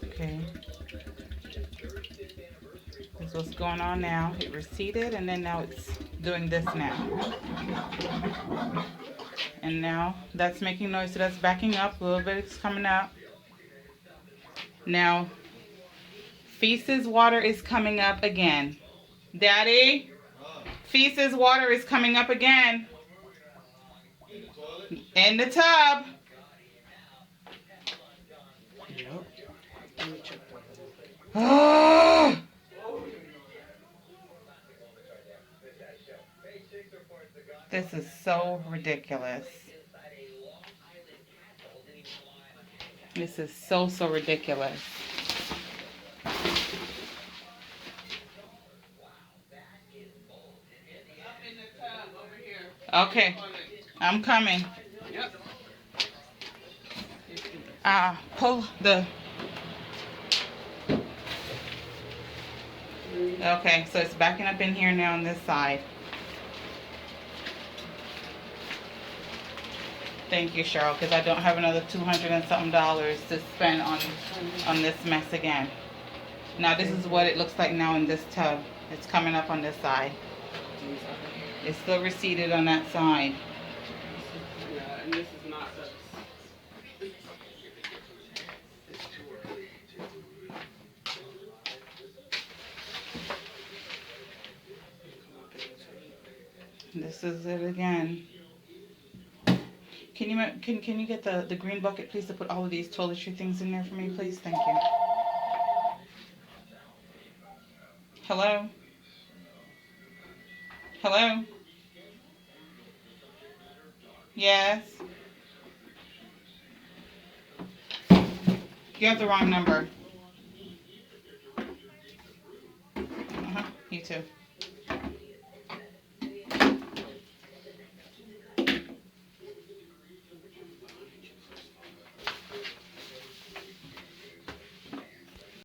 Okay. This is what's going on now. It receded and then now it's doing this now. And now that's making noise, so that's backing up. A little bit is coming out. Now, feces water is coming up again. Daddy? Feces water is coming up again. In the tub. Yep. Let me check that. This is so ridiculous. This is so ridiculous. Okay, I'm coming. Yep. Pull the... Okay, so it's backing up in here now on this side. Thank you, Cheryl, because I don't have another $200 and something to spend on this mess again. Now this is what it looks like now in this tub. It's coming up on this side. It's still receded on that side. Yeah, and this is not this. This is it again. Can you get the green bucket, please, to put all of these toiletry things in there for me, please? Thank you. Hello? Hello? Yes? You have the wrong number. You too.